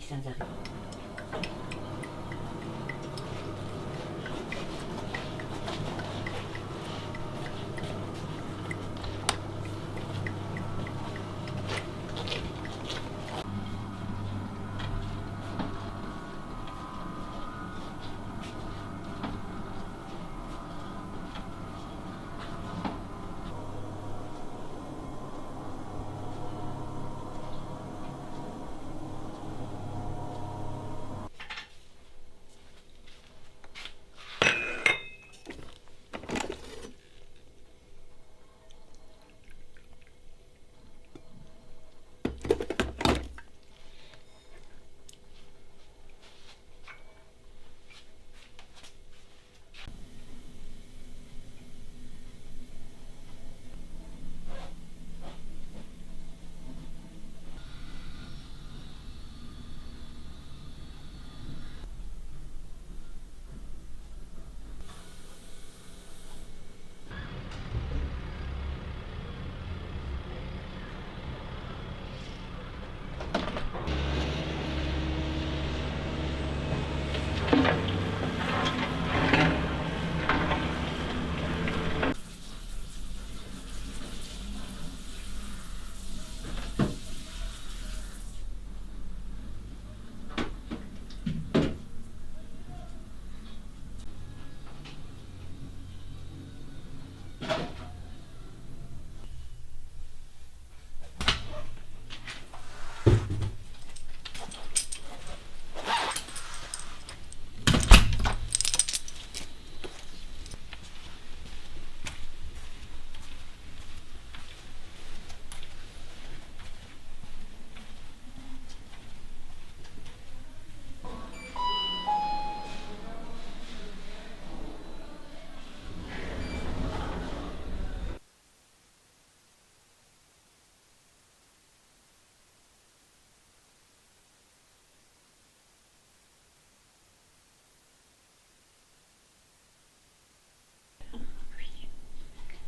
sans arrêt.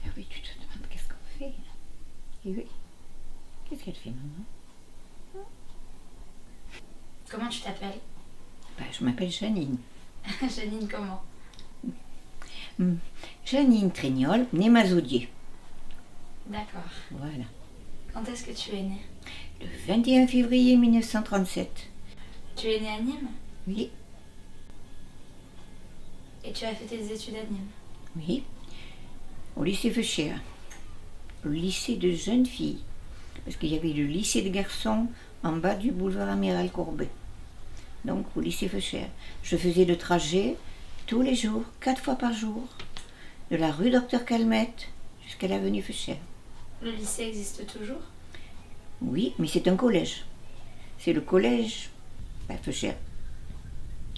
Ah oui, tu te demandes qu'est-ce qu'on fait. Et oui. Qu'est-ce qu'elle fait, maman? Comment tu t'appelles? Je m'appelle Janine. Janine comment? Janine Trignol, née Mazoudier. D'accord. Voilà. Quand est-ce que tu es née? Le 21 février 1937. Tu es née à Nîmes? Oui, Et tu as fait tes études à Nîmes? oui. Au lycée Feuchère. Le lycée de jeunes filles. Parce qu'il y avait le lycée de garçons en bas du boulevard Amiral Courbet. Donc au lycée Feuchère. Je faisais le trajet tous les jours, 4 fois par jour, de la rue Docteur Calmette jusqu'à l'avenue Feuchère. Le lycée existe toujours? Oui, mais c'est un collège. C'est le collège Feuchère.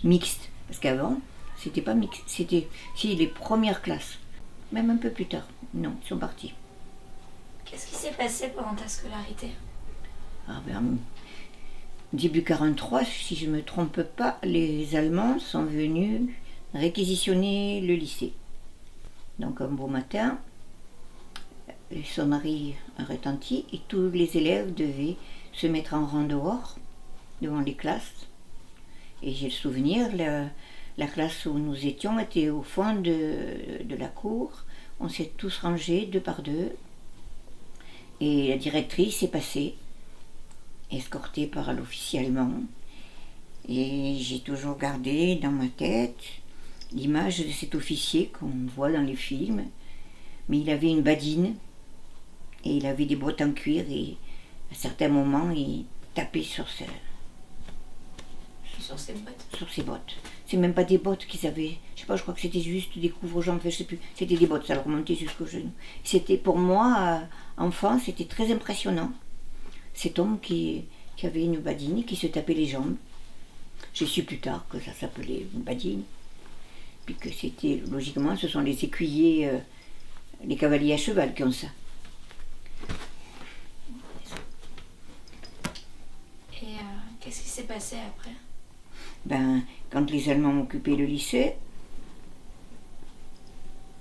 Mixte. Parce qu'avant, c'était pas mixte. C'était les premières classes. Même un peu plus tard. Non, ils sont partis. Qu'est-ce qui s'est passé pendant ta scolarité? Début 43, si je ne me trompe pas, les Allemands sont venus réquisitionner le lycée. Donc un beau matin, le sonnerie a retenti et tous les élèves devaient se mettre en rang dehors, devant les classes. Et j'ai le souvenir, la classe où nous étions était au fond de la cour. On s'est tous rangés 2 par 2. Et la directrice est passée, escortée par l'officier allemand. Et j'ai toujours gardé dans ma tête l'image de cet officier qu'on voit dans les films. Mais il avait une badine et il avait des bottes en cuir et à certains moments il tapait sur ses bottes. C'est même pas des bottes qu'ils avaient, je sais pas, je crois que c'était juste des couvre-jambes, je sais plus, c'était des bottes, ça leur remontait jusqu'au genou. C'était pour moi, enfant, c'était très impressionnant. Cet homme qui avait une badine, qui se tapait les jambes. J'ai su plus tard que ça s'appelait une badine, puis que c'était, logiquement, ce sont les écuyers, les cavaliers à cheval qui ont ça. Et qu'est-ce qui s'est passé après? Quand les Allemands occupaient le lycée,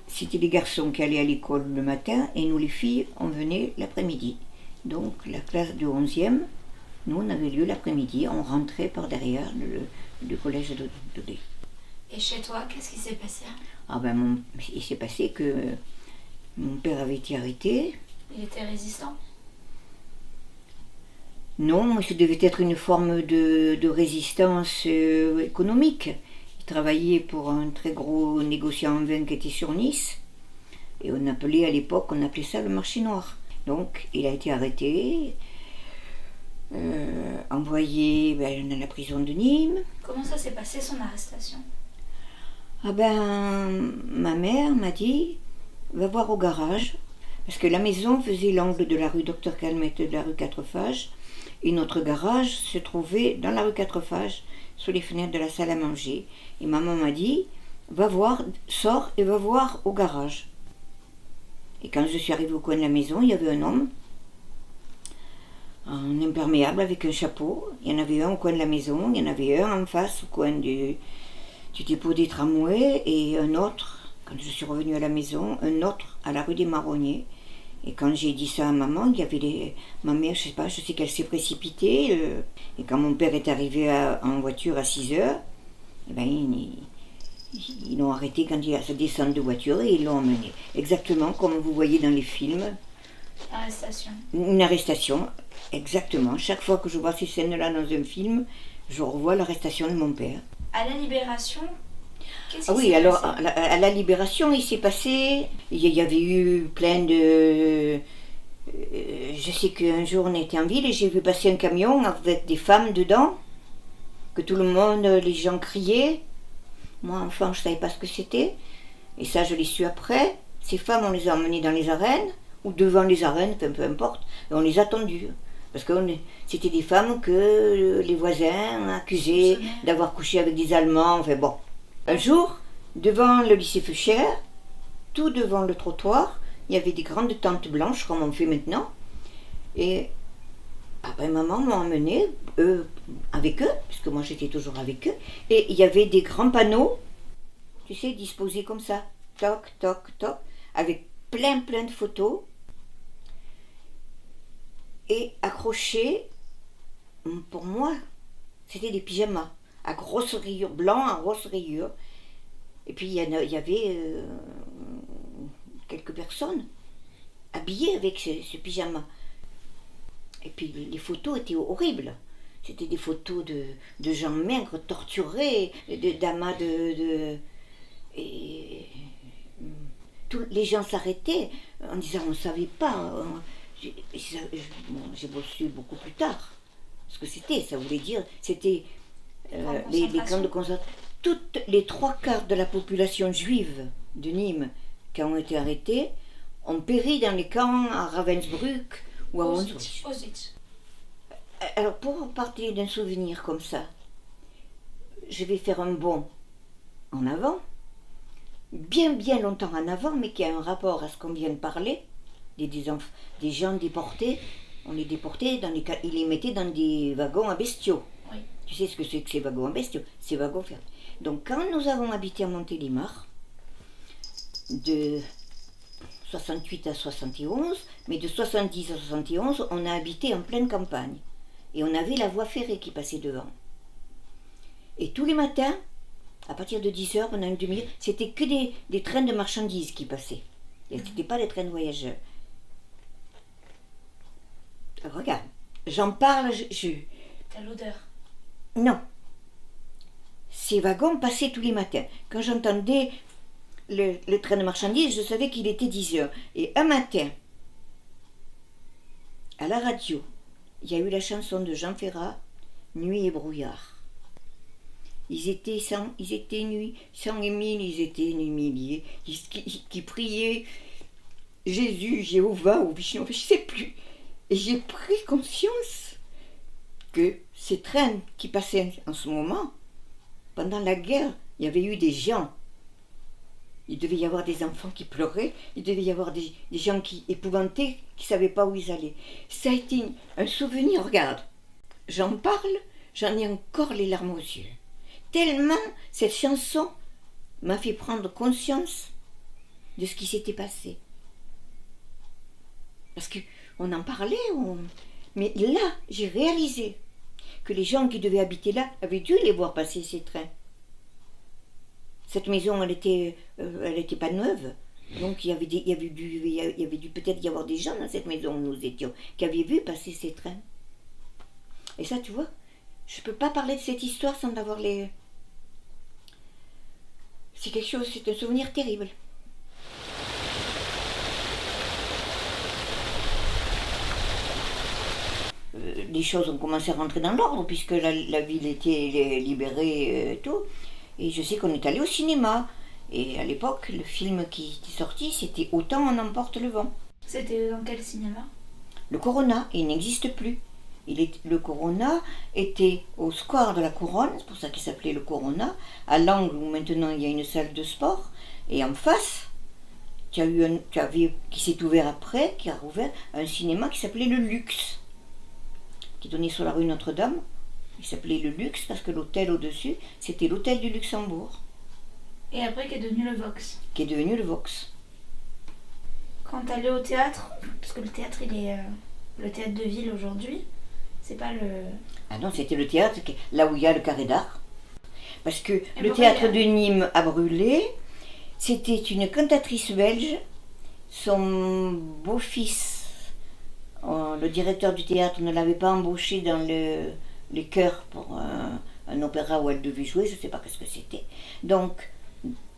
c'était les garçons qui allaient à l'école le matin et nous les filles, on venait l'après-midi. Donc la classe de 11e Nous, on avait lieu l'après-midi, on rentrait par derrière le collège de Daudet. Et chez toi, qu'est-ce qui s'est passé? Ah ben, il s'est passé que mon père avait été arrêté. Il était résistant? Non, ça devait être une forme de résistance économique. Il travaillait pour un très gros négociant en vin qui était sur Nice. Et on appelait ça le marché noir. Donc, il a été arrêté, envoyé dans la prison de Nîmes. Comment ça s'est passé, son arrestation? Ah ben, ma mère m'a dit, va voir au garage, parce que la maison faisait l'angle de la rue Docteur Calmette et de la rue Quatrefages, et notre garage se trouvait dans la rue Quatrefages, sous les fenêtres de la salle à manger. Et maman m'a dit, va voir, sors et va voir au garage. Et quand je suis arrivée au coin de la maison, il y avait un homme, en imperméable avec un chapeau. Il y en avait un au coin de la maison, il y en avait un en face au coin du dépôt des tramways, et un autre, quand je suis revenue à la maison, un autre à la rue des Marronniers. Et quand j'ai dit ça à maman, il y avait ma mère, je sais qu'elle s'est précipitée. Et quand mon père est arrivé en voiture à 6 heures, eh ben, ils l'ont arrêté quand il a sa descente de voiture et ils l'ont emmené. Exactement comme vous voyez dans les films. Arrestation. Une arrestation, exactement. Chaque fois que je vois ces scènes-là dans un film, je revois l'arrestation de mon père. À la Libération, qu'est-ce qui Ah oui, s'est alors passé? à la Libération, il s'est passé, il y avait eu plein de... je sais qu'un jour on était en ville et j'ai vu passer un camion avec des femmes dedans, que tout le monde, les gens criaient. Moi, enfant, je ne savais pas ce que c'était. Et ça, je l'ai su après. Ces femmes, on les a emmenées dans les arènes, ou devant les arènes, peu importe, et on les a tendues. Parce que c'était des femmes que les voisins accusaient d'avoir couché avec des Allemands. Enfin bon. Un jour, devant le lycée Feuchère, tout devant le trottoir, il y avait des grandes tentes blanches, comme on fait maintenant. Et après, maman m'a emmenée avec eux, puisque moi j'étais toujours avec eux. Et il y avait des grands panneaux, tu sais, disposés comme ça. Toc, toc, toc, avec plein de photos. Et accrochés, pour moi, c'était des pyjamas, à grosses rayures, blancs à grosses rayures. Et puis il y avait quelques personnes habillées avec ce pyjama. Et puis les photos étaient horribles. C'était des photos de gens maigres, torturés, d'amas et les gens s'arrêtaient en disant on ne savait pas. J'ai reçu beaucoup plus tard ce que c'était. Ça voulait dire, c'était les camps de concentration. Toutes les 3/4 de la population juive de Nîmes qui ont été arrêtés ont péri dans les camps à Ravensbrück ou à Auschwitz. Alors pour partir d'un souvenir comme ça, je vais faire un bond en avant, bien longtemps en avant, mais qui a un rapport à ce qu'on vient de parler. Des gens déportés, on les déportait, ils les mettaient dans des wagons à bestiaux. Oui. Tu sais ce que c'est que ces wagons à bestiaux? Ces wagons fermés. Donc quand nous avons habité à Montélimar, de 68 à 71, mais de 70 à 71, on a habité en pleine campagne. Et on avait la voie ferrée qui passait devant. Et tous les matins, à partir de 10h, pendant une demi-heure, c'était que des trains de marchandises qui passaient. Et ce n'était pas des trains de voyageurs. Regarde, j'en parle, T'as l'odeur. Non. Ces wagons passaient tous les matins. Quand j'entendais le train de marchandises, je savais qu'il était 10h. Et un matin, à la radio, il y a eu la chanson de Jean Ferrat, Nuit et brouillard. Ils étaient nuit, 100 et 1000, ils étaient milliers, qui priaient Jésus, Jéhovah ou Vishnu, je ne sais plus. Et j'ai pris conscience que ces trains qui passaient en ce moment, pendant la guerre, il y avait eu des gens. Il devait y avoir des enfants qui pleuraient, il devait y avoir des gens qui épouvantés, qui ne savaient pas où ils allaient. Ça a été un souvenir, regarde. J'en parle, j'en ai encore les larmes aux yeux. Tellement cette chanson m'a fait prendre conscience de ce qui s'était passé. Parce qu'on en parlait, Mais là, j'ai réalisé que les gens qui devaient habiter là avaient dû les voir passer ces trains. Cette maison, elle était pas neuve. Donc il y avait dû peut-être y avoir des gens dans cette maison où nous étions qui avaient vu passer ces trains. Et ça, tu vois, je ne peux pas parler de cette histoire sans avoir les... C'est quelque chose, c'est un souvenir terrible. Les choses ont commencé à rentrer dans l'ordre puisque la ville était libérée et tout. Et je sais qu'on est allé au cinéma. Et à l'époque, le film qui était sorti, c'était Autant en emporte le vent. C'était dans quel cinéma? Le Corona, il n'existe plus. Le Corona était au square de la Couronne, c'est pour ça qu'il s'appelait le Corona, à l'angle où maintenant il y a une salle de sport. Et en face, qui s'est ouvert après, qui a rouvert un cinéma qui s'appelait le Luxe, qui donnait sur la rue Notre-Dame. Il s'appelait le Luxe parce que l'hôtel au-dessus, c'était l'hôtel du Luxembourg. Et après, qui est devenu le Vox. Qui est devenu le Vox. Quand t'allais au théâtre, parce que le théâtre, il est le théâtre de ville aujourd'hui, c'est pas le... Ah non, c'était le théâtre, là où il y a le carré d'art. Parce que Et le théâtre de Nîmes a brûlé. C'était une cantatrice belge. Son beau-fils, le directeur du théâtre, ne l'avait pas embauché dans les chœurs pour un opéra où elle devait jouer, je ne sais pas ce que c'était. Donc,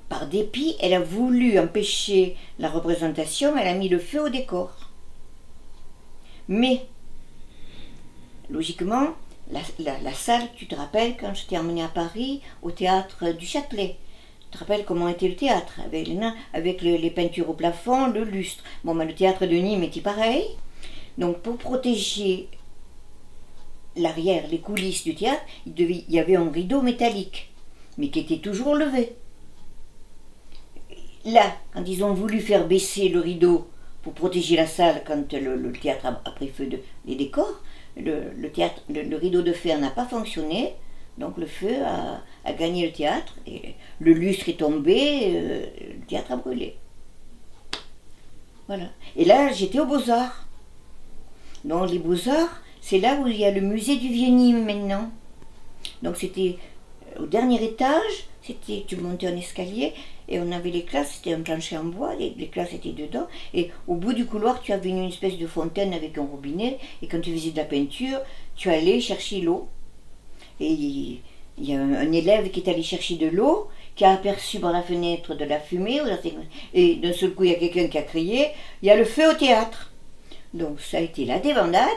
par dépit, elle a voulu empêcher la représentation, elle a mis le feu au décor. Mais, logiquement, la salle, tu te rappelles, quand je t'ai emmené à Paris, au théâtre du Châtelet, tu te rappelles comment était le théâtre, avec les peintures au plafond, le lustre. Bon, le théâtre de Nîmes était pareil. Donc, pour protéger l'arrière, les coulisses du théâtre, il y avait un rideau métallique, mais qui était toujours levé. Là, quand ils ont voulu faire baisser le rideau pour protéger la salle quand le théâtre a pris feu des décors, le rideau de fer n'a pas fonctionné, donc le feu a gagné le théâtre, et le lustre est tombé, le théâtre a brûlé. Voilà. Et là, j'étais aux Beaux-Arts. Donc les Beaux-Arts, c'est là où il y a le musée du Vieux-Nîmes maintenant. Donc c'était au dernier étage, tu montais un escalier et on avait les classes, c'était un plancher en bois, les classes étaient dedans, et au bout du couloir tu avais une espèce de fontaine avec un robinet, et quand tu faisais de la peinture, tu allais chercher l'eau. Et il y a un élève qui est allé chercher de l'eau, qui a aperçu par la fenêtre de la fumée, et d'un seul coup il y a quelqu'un qui a crié, il y a le feu au théâtre. Donc ça a été la débandade.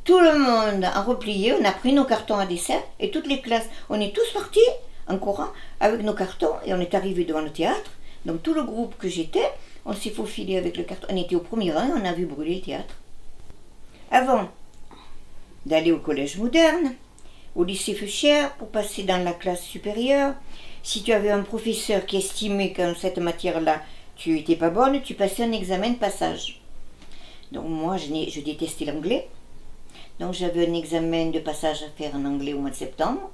Tout le monde a replié, on a pris nos cartons à dessert, et toutes les classes, on est tous partis en courant avec nos cartons, et on est arrivé devant le théâtre. Donc tout le groupe que j'étais, on s'est faufilé avec le carton, on était au premier rang, on a vu brûler le théâtre. Avant d'aller au collège moderne, au lycée Feuchères, pour passer dans la classe supérieure, si tu avais un professeur qui estimait qu'en cette matière-là, tu n'étais pas bonne, tu passais un examen de passage. Donc moi, je détestais l'anglais. Donc j'avais un examen de passage à faire en anglais au mois de septembre.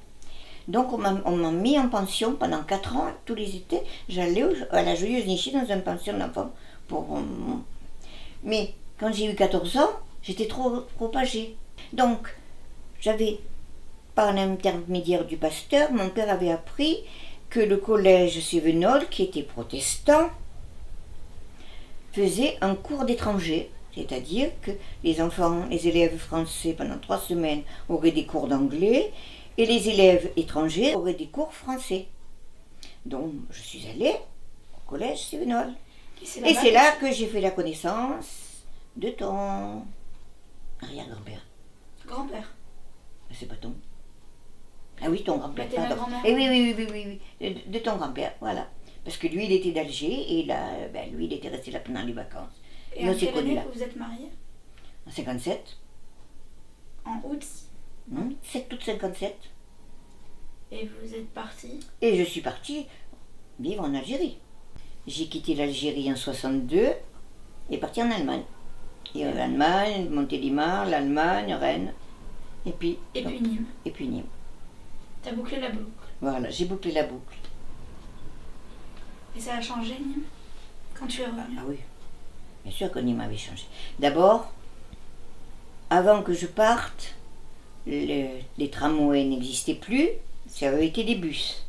Donc on m'a mis en pension pendant 4 ans, tous les étés. J'allais à la Joyeuse Nichée dans une pension d'enfants. Mais quand j'ai eu 14 ans, j'étais trop âgée. Donc j'avais, par l'intermédiaire du pasteur, mon père avait appris que le collège Sévenol, qui était protestant, faisait un cours d'étranger. C'est-à-dire que les élèves français pendant 3 semaines auraient des cours d'anglais et les élèves étrangers auraient des cours français. Donc je suis allée au collège Sévenol. Et c'est là que j'ai fait la connaissance de ton arrière-grand-père. Grand-père? C'est pas ton. Ah oui, ton grand-père. T'es ma grand-mère. Et oui, de ton grand-père, voilà. Parce que lui, il était d'Alger et là, lui, il était resté là pendant les vacances. Et en quelle année que vous êtes mariés? En 57. En août 7 août 57. Et vous êtes parti? Et je suis partie vivre en Algérie. J'ai quitté l'Algérie en 62 et parti en Allemagne. Et en Allemagne, Montélimar, l'Allemagne, Rennes. Et puis Nîmes. Et puis Nîmes. T'as bouclé la boucle. Voilà, j'ai bouclé la boucle. Et ça a changé, Nîmes, quand tu es revenu? Ah oui. Bien sûr que Nîmes avait changé. D'abord, avant que je parte, les tramways n'existaient plus, ça avait été des bus.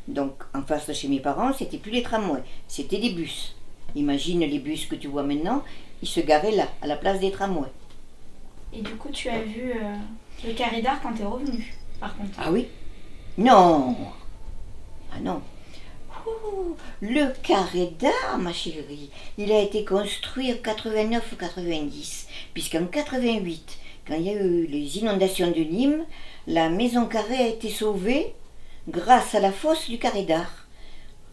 Donc en face de chez mes parents, c'était plus les tramways, c'était des bus. Imagine les bus que tu vois maintenant, ils se garaient là, à la place des tramways. Et du coup, tu as vu le carré d'art quand tu es revenu, par contre. Ah oui? Non! Ah non! Ouh, le carré d'art, ma chérie, il a été construit en 89 ou 90, puisqu'en 88, quand il y a eu les inondations de Nîmes, la maison carrée a été sauvée grâce à la fosse du carré d'art.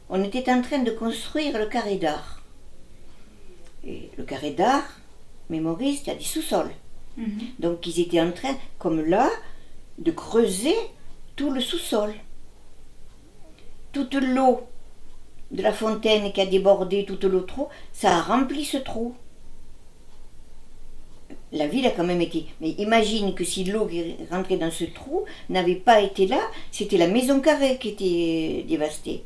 On était en train de construire le carré d'art. Et le carré d'art, mémorise, il y a des sous-sols. Donc ils étaient en train, comme là, de creuser tout le sous-sol. Toute l'eau de la fontaine qui a débordé, toute l'eau trop, ça a rempli ce trou. La ville a quand même été... Mais imagine que si l'eau qui est rentrée dans ce trou n'avait pas été là, c'était la maison carrée qui était dévastée.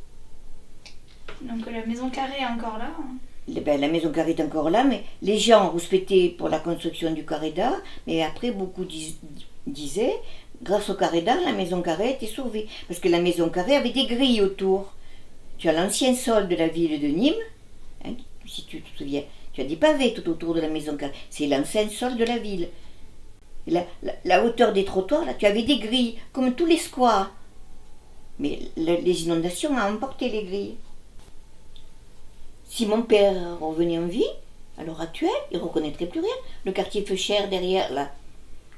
Donc la maison carrée est encore là. Ben, la maison carrée est encore là, mais les gens rouspétaient pour la construction du carré d'art, mais après beaucoup disaient, grâce au carré d'art, la maison carrée était sauvée. Parce que la maison carrée avait des grilles autour. Tu as l'ancien sol de la ville de Nîmes, hein, si tu te souviens, tu as des pavés tout autour de la maison carrée. C'est l'ancien sol de la ville. Et la hauteur des trottoirs, là, tu avais des grilles, comme tous les squares. Mais les inondations ont emporté les grilles. Si mon père revenait en vie, à l'heure actuelle, il ne reconnaîtrait plus rien. Le quartier Feuchère derrière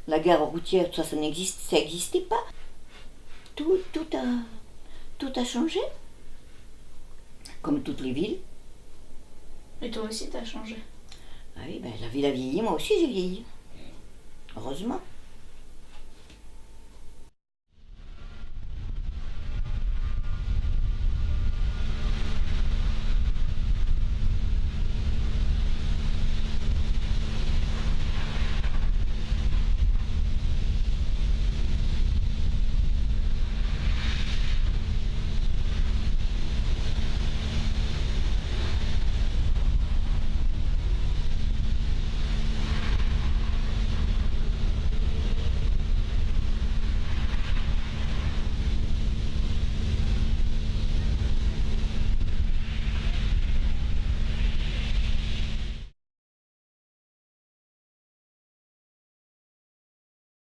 la gare routière, ça n'existait pas. Tout a changé. Comme toutes les villes. Et toi aussi, t'as changé. Ah oui, ben, la ville a vieilli, moi aussi j'ai vieilli. Heureusement.